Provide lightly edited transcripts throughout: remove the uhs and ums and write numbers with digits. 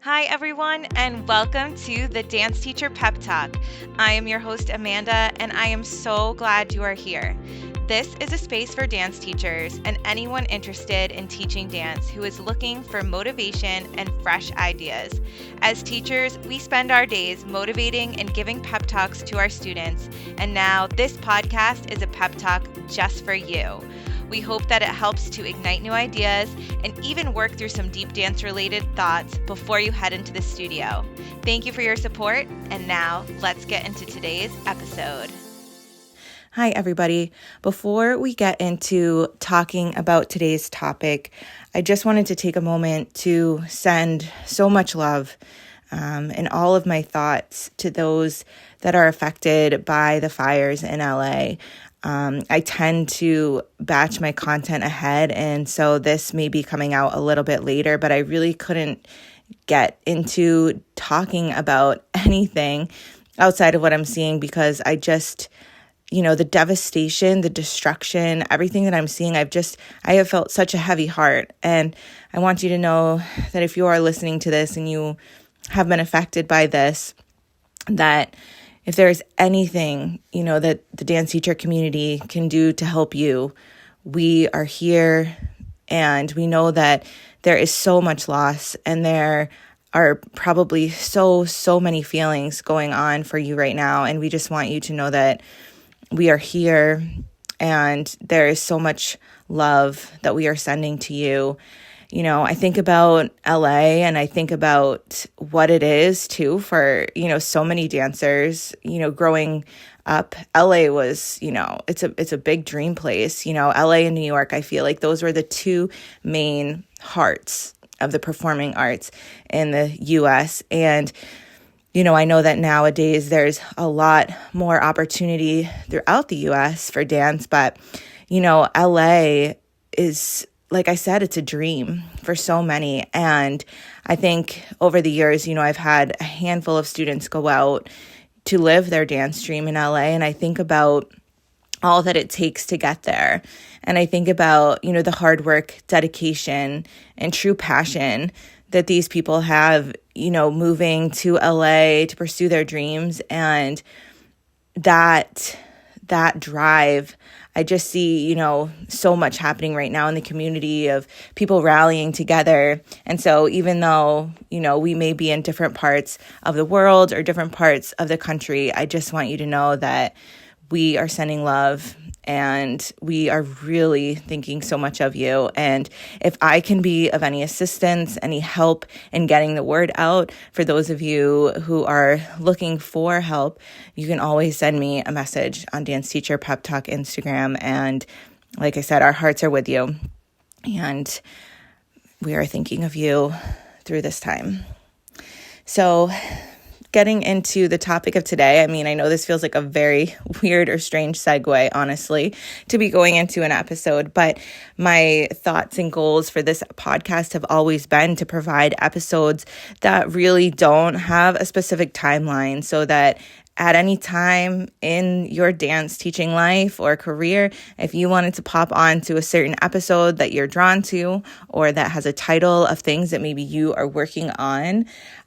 Hi, everyone, and welcome to the Dance Teacher Pep Talk. I am your host, Amanda, and I am so glad you are here. This is a space for dance teachers and anyone interested in teaching dance who is looking for motivation and fresh ideas. As teachers, we spend our days motivating and giving pep talks to our students, and now this podcast is a pep talk just for you. We hope that it helps to ignite new ideas and even work through some deep dance-related thoughts before you head into the studio. Thank you for your support, and now let's get into today's episode. Hi, everybody. Before we get into talking about today's topic, I just wanted to take a moment to send so much love and all of my thoughts to those that are affected by the fires in LA. I tend to batch my content ahead, and so this may be coming out a little bit later, but I really couldn't get into talking about anything outside of what I'm seeing because I just, the devastation, the destruction, everything that I'm seeing, I have felt such a heavy heart. And I want you to know that if you are listening to this and you have been affected by this, that if there is anything, that the dance teacher community can do to help you, we are here, and we know that there is so much loss, and there are probably so many feelings going on for you right now, and we just want you to know that we are here, and there is so much love that we are sending to you. I think about LA and I think about what it is too for, so many dancers, growing up. LA was, it's a big dream place. LA and New York, I feel like those were the two main hearts of the performing arts in the US. And, I know that nowadays there's a lot more opportunity throughout the US for dance, but, LA is, like I said, it's a dream for so many. And I think over the years, I've had a handful of students go out to live their dance dream in LA. And I think about all that it takes to get there. And I think about, the hard work, dedication, and true passion that these people have, moving to LA to pursue their dreams. And that drive, I just see, so much happening right now in the community of people rallying together. And so even though, we may be in different parts of the world or different parts of the country, I just want you to know that we are sending love and we are really thinking so much of you. And if I can be of any assistance, any help in getting the word out for those of you who are looking for help, you can always send me a message on Dance Teacher Pep Talk Instagram. And like I said, our hearts are with you. And we are thinking of you through this time. So getting into the topic of today, I know this feels like a very weird or strange segue, honestly, to be going into an episode, but my thoughts and goals for this podcast have always been to provide episodes that really don't have a specific timeline so that at any time in your dance teaching life or career, if you wanted to pop on to a certain episode that you're drawn to or that has a title of things that maybe you are working on,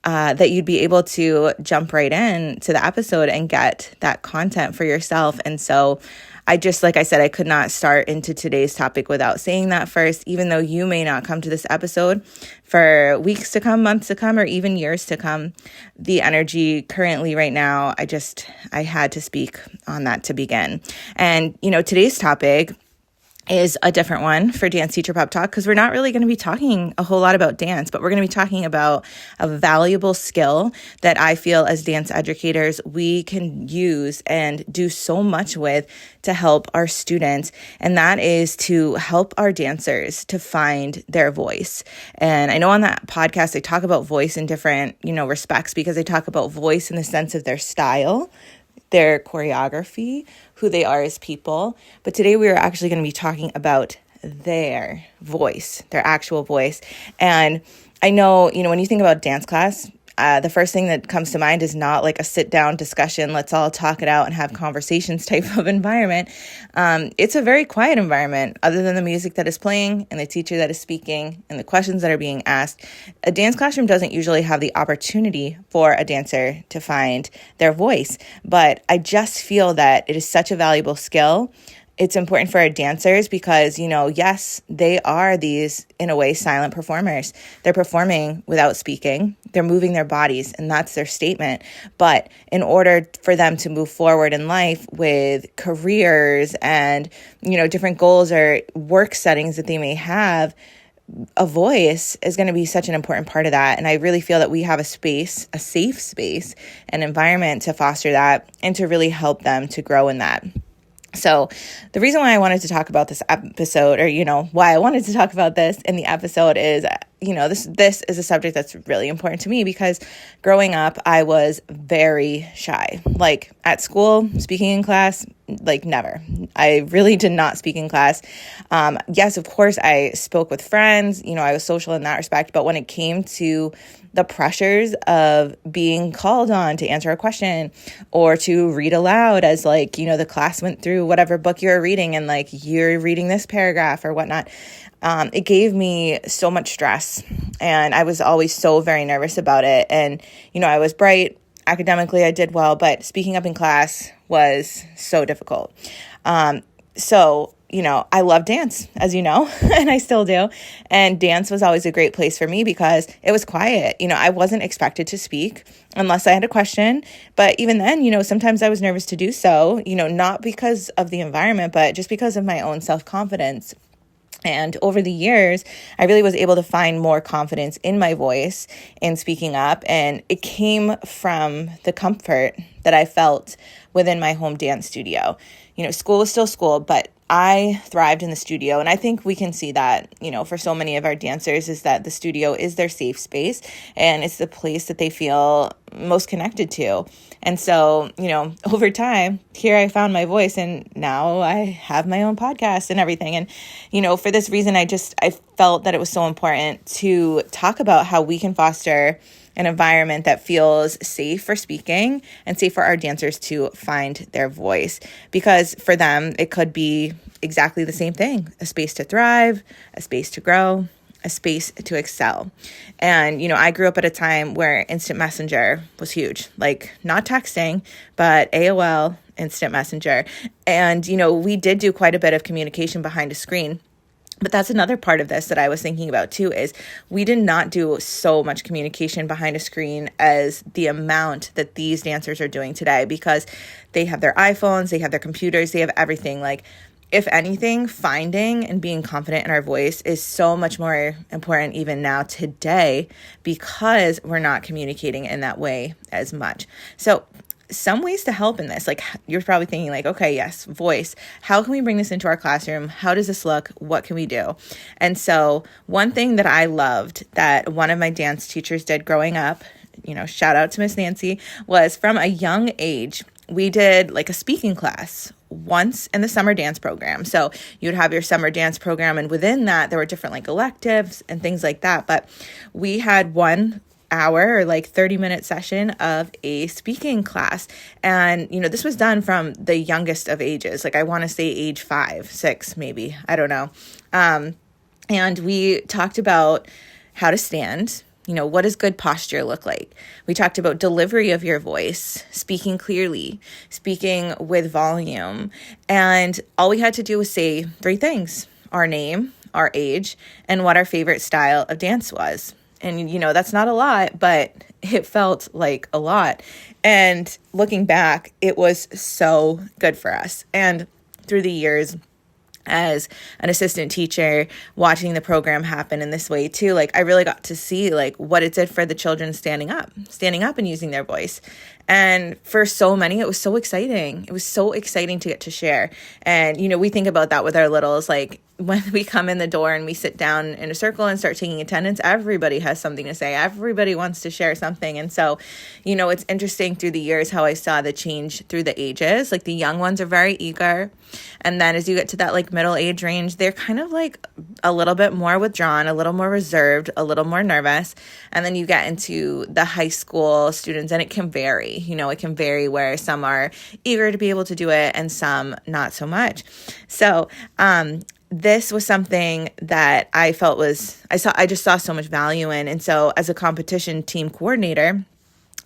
that you'd be able to jump right in to the episode and get that content for yourself. And so like I said, I could not start into today's topic without saying that first, even though you may not come to this episode for weeks to come, months to come, or even years to come. The energy currently right now, I had to speak on that to begin. And, today's topic is a different one for Dance Teacher Pep Talk because we're not really going to be talking a whole lot about dance, but we're going to be talking about a valuable skill that I feel as dance educators we can use and do so much with to help our students, and that is to help our dancers to find their voice. And I know on that podcast I talk about voice in different, respects because I talk about voice in the sense of their style, their choreography, who they are as people. But today we are actually going to be talking about their voice, their actual voice. And I know, when you think about dance class, the first thing that comes to mind is not like a sit-down discussion, let's all talk it out and have conversations type of environment. It's a very quiet environment other than the music that is playing and the teacher that is speaking and the questions that are being asked. A dance classroom doesn't usually have the opportunity for a dancer to find their voice, but I just feel that it is such a valuable skill. It's important for our dancers because, yes, they are these, in a way, silent performers. They're performing without speaking. They're moving their bodies, and that's their statement. But in order for them to move forward in life with careers and, different goals or work settings that they may have, a voice is going to be such an important part of that. And I really feel that we have a space, a safe space, an environment to foster that and to really help them to grow in that. So the reason why I wanted to talk about this episode, or, why I wanted to talk about this in the episode is, this is a subject that's really important to me because growing up, I was very shy. Like at school, speaking in class, like never. I really did not speak in class. Yes, of course, I spoke with friends. I was social in that respect. But when it came to the pressures of being called on to answer a question or to read aloud as the class went through whatever book you're reading and you're reading this paragraph or whatnot, it gave me so much stress and I was always so very nervous about it. And, I was bright academically, I did well, but speaking up in class was so difficult. I love dance, as you know, and I still do. And dance was always a great place for me because it was quiet. I wasn't expected to speak unless I had a question. But even then, sometimes I was nervous to do so, not because of the environment, but just because of my own self-confidence. And over the years, I really was able to find more confidence in my voice in speaking up. And it came from the comfort that I felt within my home dance studio. School was still school, but I thrived in the studio. And I think we can see that, for so many of our dancers is that the studio is their safe space and it's the place that they feel most connected to. And so, over time, here I found my voice and now I have my own podcast and everything. And, for this reason, I felt that it was so important to talk about how we can foster an environment that feels safe for speaking and safe for our dancers to find their voice. Because for them, it could be exactly the same thing, a space to thrive, a space to grow, a space to excel. And, I grew up at a time where instant messenger was huge, not texting, but AOL, instant messenger. And, we did do quite a bit of communication behind a screen. But that's another part of this that I was thinking about too, is we did not do so much communication behind a screen as the amount that these dancers are doing today because they have their iPhones, they have their computers, they have everything. If anything, finding and being confident in our voice is so much more important even now today because we're not communicating in that way as much. So some ways to help in this, you're probably thinking okay, yes, voice. How can we bring this into our classroom? How does this look? What can we do? And so one thing that I loved that one of my dance teachers did growing up, shout out to Miss Nancy, was from a young age, we did a speaking class once in the summer dance program. So you'd have your summer dance program and within that, there were different electives and things like that. But we had 1 hour or 30-minute session of a speaking class. And, this was done from the youngest of ages. I want to say age 5, 6, maybe. I don't know. And we talked about how to stand. What does good posture look like? We talked about delivery of your voice, speaking clearly, speaking with volume. And all we had to do was say 3 things: our name, our age, and what our favorite style of dance was. And, that's not a lot, but it felt like a lot. And looking back, it was so good for us. And through the years, as an assistant teacher, watching the program happen in this way too, I really got to see what it did for the children standing up and using their voice. And for so many, it was so exciting. It was so exciting to get to share. And, we think about that with our littles, like when we come in the door and we sit down in a circle and start taking attendance, everybody has something to say. Everybody wants to share something. And so, it's interesting through the years how I saw the change through the ages. Like the young ones are very eager. And then as you get to that like middle age range, they're kind of like a little bit more withdrawn, a little more reserved, a little more nervous. And then you get into the high school students and it can vary. It can vary where some are eager to be able to do it and some not so much. So, this was something that I felt I just saw so much value in. And so as a competition team coordinator,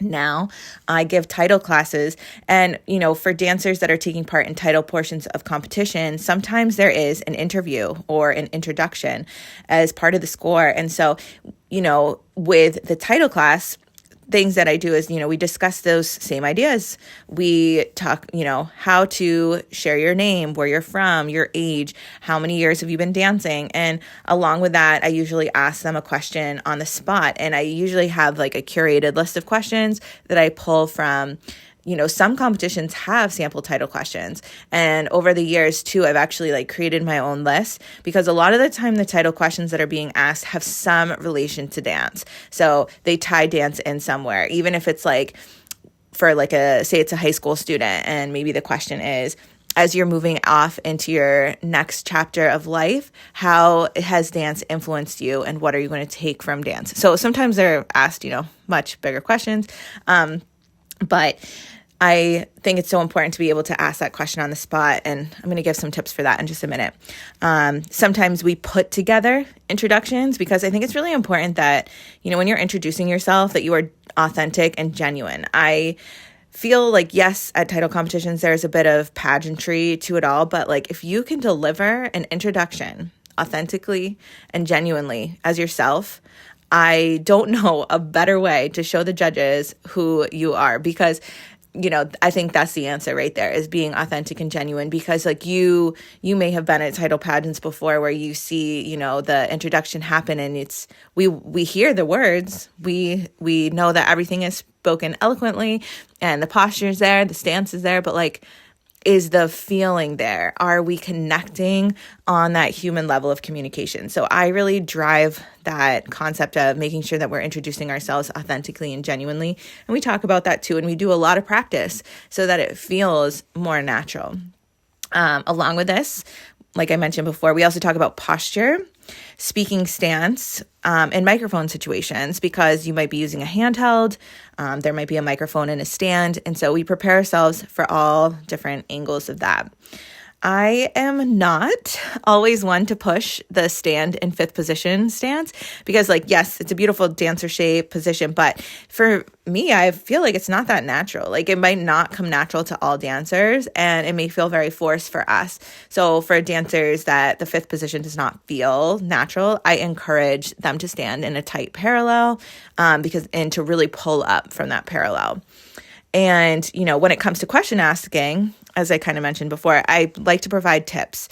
now I give title classes, and, for dancers that are taking part in title portions of competition, sometimes there is an interview or an introduction as part of the score. And so, with the title class, things that I do is, we discuss those same ideas. We talk, how to share your name, where you're from, your age, how many years have you been dancing? And along with that, I usually ask them a question on the spot. And I usually have like a curated list of questions that I pull from, some competitions have sample title questions. And over the years too, I've actually like created my own list, because a lot of the time the title questions that are being asked have some relation to dance. So they tie dance in somewhere, even if it's like for like say it's a high school student and maybe the question is, as you're moving off into your next chapter of life, how has dance influenced you and what are you going to take from dance? So sometimes they're asked, much bigger questions. But I think it's so important to be able to ask that question on the spot, and I'm going to give some tips for that in just a minute. Sometimes we put together introductions because I think it's really important that, when you're introducing yourself, that you are authentic and genuine. I feel like, yes, at title competitions, there's a bit of pageantry to it all, but like if you can deliver an introduction authentically and genuinely as yourself, I don't know a better way to show the judges who you are, because I think that's the answer right there, is being authentic and genuine. Because like you may have been at title pageants before where you see, the introduction happen and it's, we hear the words, we know that everything is spoken eloquently and the posture is there, the stance is there, but like, is the feeling there? Are we connecting on that human level of communication? So I really drive that concept of making sure that we're introducing ourselves authentically and genuinely. And we talk about that too. And we do a lot of practice so that it feels more natural. Along with this, like I mentioned before, we also talk about posture, speaking stance, in microphone situations, because you might be using a handheld, there might be a microphone in a stand, and so we prepare ourselves for all different angles of that. I am not always one to push the stand in fifth position stance, because like, yes, it's a beautiful dancer shape position, but for me, I feel like it's not that natural. Like it might not come natural to all dancers and it may feel very forced for us. So for dancers that the fifth position does not feel natural, I encourage them to stand in a tight parallel, and to really pull up from that parallel. And, when it comes to question asking, as I kind of mentioned before, I like to provide tips.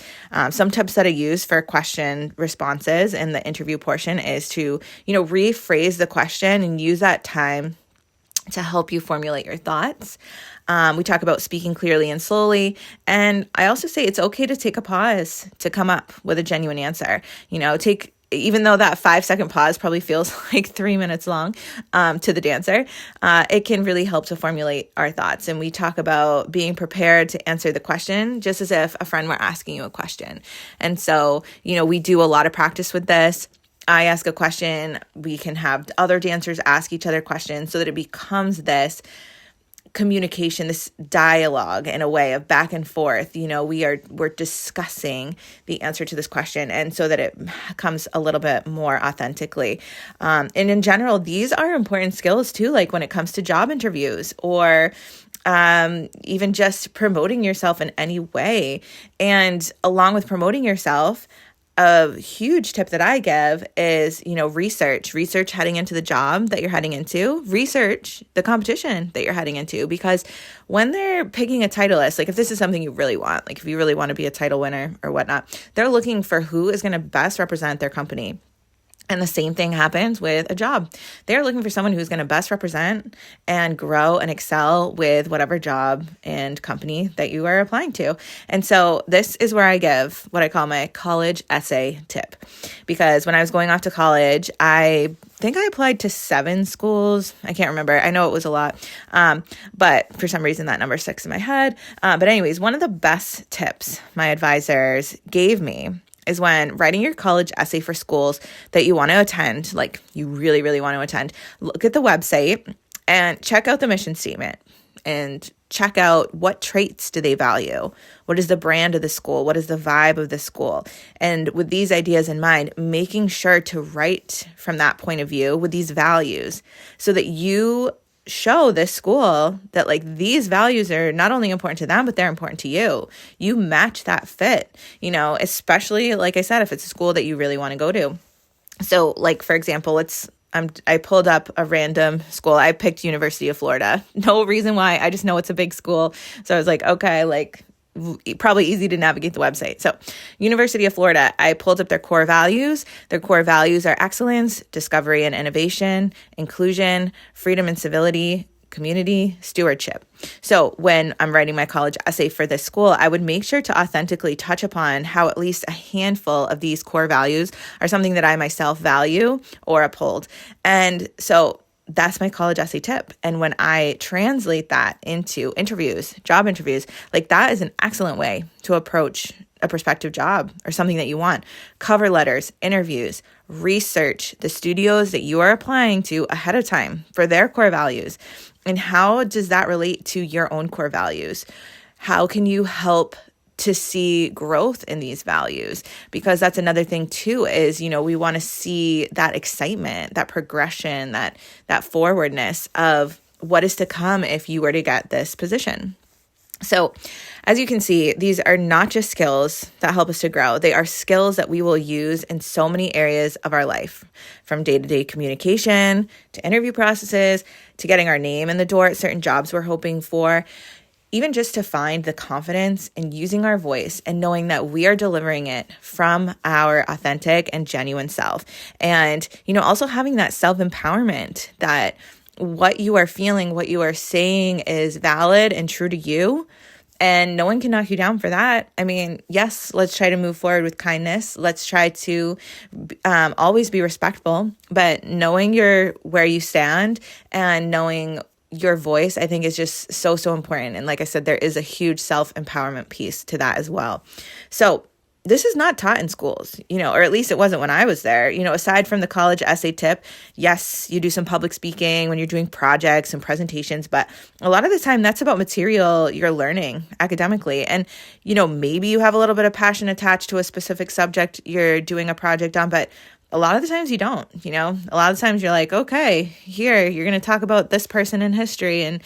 Some tips that I use for question responses in the interview portion is to, rephrase the question and use that time to help you formulate your thoughts. We talk about speaking clearly and slowly. And I also say it's okay to take a pause to come up with a genuine answer. Even though that 5-second pause probably feels like 3 minutes long to the dancer, it can really help to formulate our thoughts. And we talk about being prepared to answer the question just as if a friend were asking you a question. And so, we do a lot of practice with this. I ask a question, we can have other dancers ask each other questions so that it becomes this communication, this dialogue in a way of back and forth. We're discussing the answer to this question, and so that it comes a little bit more authentically. And in general, these are important skills too, like when it comes to job interviews or even just promoting yourself in any way. And along with promoting yourself, a huge tip that I give is, research heading into the job that you're heading into, research the competition that you're heading into, because when they're picking a titleist, like if this is something you really want, like if you really want to be a title winner or whatnot, they're looking for who is going to best represent their company. And the same thing happens with a job. They're looking for someone who's going to best represent and grow and excel with whatever job and company that you are applying to. And so this is where I give what I call my college essay tip. Because when I was going off to college, I think I applied to 7 schools. I can't remember. I know it was a lot. But for some reason that number sticks in my head. But anyways, one of the best tips my advisors gave me is when writing your college essay for schools that you want to attend, like you really, really want to attend, look at the website and check out the mission statement and check out what traits do they value? What is the brand of the school? What is the vibe of the school? And with these ideas in mind, making sure to write from that point of view with these values so that you show this school that like these values are not only important to them, but they're important to you. You match that fit, especially like I said, if it's a school that you really want to go to. So like, for example, I pulled up a random school. I picked University of Florida. No reason why. I just know it's a big school. So I was like, okay, like probably easy to navigate the website. So University of Florida, I pulled up their core values. Their core values are excellence, discovery and innovation, inclusion, freedom and civility, community, stewardship. So when I'm writing my college essay for this school, I would make sure to authentically touch upon how at least a handful of these core values are something that I myself value or uphold. And so that's my college essay tip. And when I translate that into interviews, job interviews, like that is an excellent way to approach a prospective job or something that you want. Cover letters, interviews, research the studios that you are applying to ahead of time for their core values. And how does that relate to your own core values? How can you help to see growth in these values? Because that's another thing too, is, we want to see that excitement, that progression, that forwardness of what is to come if you were to get this position. So as you can see, these are not just skills that help us to grow. They are skills that we will use in so many areas of our life, from day-to-day communication to interview processes to getting our name in the door at certain jobs we're hoping for. Even just to find the confidence in using our voice and knowing that we are delivering it from our authentic and genuine self. And, also having that self-empowerment that what you are feeling, what you are saying is valid and true to you. And no one can knock you down for that. I mean, yes, let's try to move forward with kindness. Let's try to always be respectful, but knowing where you stand and knowing your voice, I think, is just so, so important. And like I said, there is a huge self-empowerment piece to that as well. So this is not taught in schools, or at least it wasn't when I was there. Aside from the college essay tip, yes, you do some public speaking when you're doing projects and presentations, but a lot of the time that's about material you're learning academically. And, maybe you have a little bit of passion attached to a specific subject you're doing a project on, but a lot of the times you don't, a lot of the times you're like, okay, here, you're going to talk about this person in history and,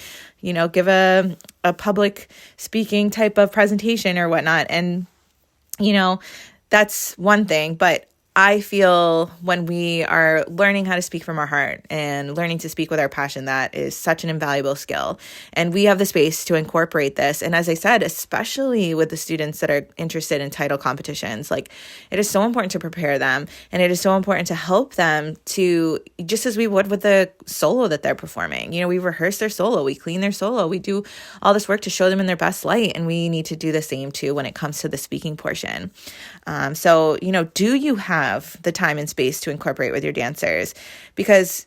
give a public speaking type of presentation or whatnot. And, that's one thing, but I feel when we are learning how to speak from our heart and learning to speak with our passion, that is such an invaluable skill. And we have the space to incorporate this. And as I said, especially with the students that are interested in title competitions, like it is so important to prepare them. And it is so important to help them to, just as we would with the solo that they're performing. We rehearse their solo, we clean their solo, we do all this work to show them in their best light. And we need to do the same too when it comes to the speaking portion. So, do you have the time and space to incorporate with your dancers? Because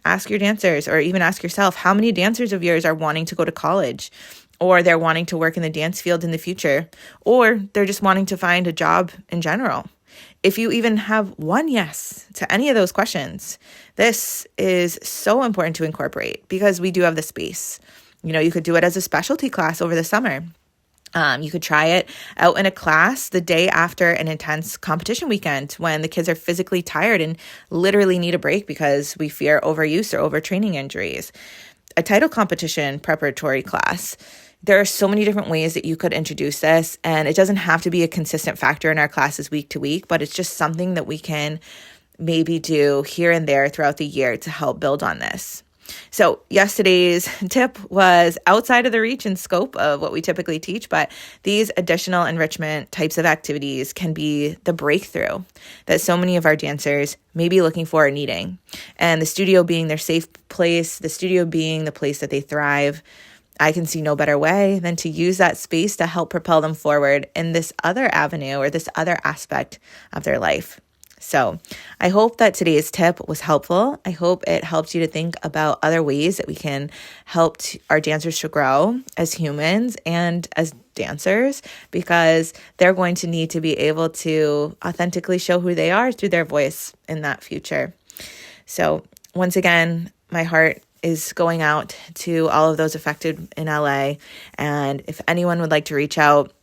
ask your dancers, or even ask yourself, how many dancers of yours are wanting to go to college, or they're wanting to work in the dance field in the future, or they're just wanting to find a job in general? If you even have one yes to any of those questions, this is so important to incorporate because we do have the space. You could do it as a specialty class over the summer. You could try it out in a class the day after an intense competition weekend when the kids are physically tired and literally need a break because we fear overuse or overtraining injuries. A title competition preparatory class. There are so many different ways that you could introduce this, and it doesn't have to be a consistent factor in our classes week to week, but it's just something that we can maybe do here and there throughout the year to help build on this. So yesterday's tip was outside of the reach and scope of what we typically teach, but these additional enrichment types of activities can be the breakthrough that so many of our dancers may be looking for or needing. And the studio being their safe place, the studio being the place that they thrive, I can see no better way than to use that space to help propel them forward in this other avenue or this other aspect of their life. So I hope that today's tip was helpful. I hope it helped you to think about other ways that we can help our dancers to grow as humans and as dancers, because they're going to need to be able to authentically show who they are through their voice in that future. So once again, my heart is going out to all of those affected in LA. And if anyone would like to reach out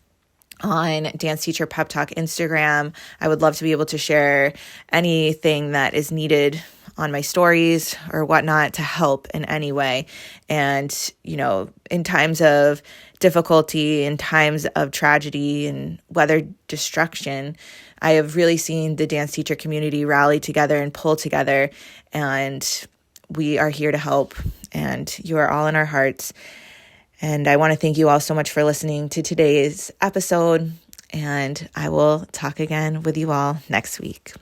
on Dance Teacher Pep Talk Instagram, I would love to be able to share anything that is needed on my stories or whatnot to help in any way. And, in times of difficulty, in times of tragedy and weather destruction, I have really seen the dance teacher community rally together and pull together. And we are here to help. And you are all in our hearts. And I want to thank you all so much for listening to today's episode, and I will talk again with you all next week.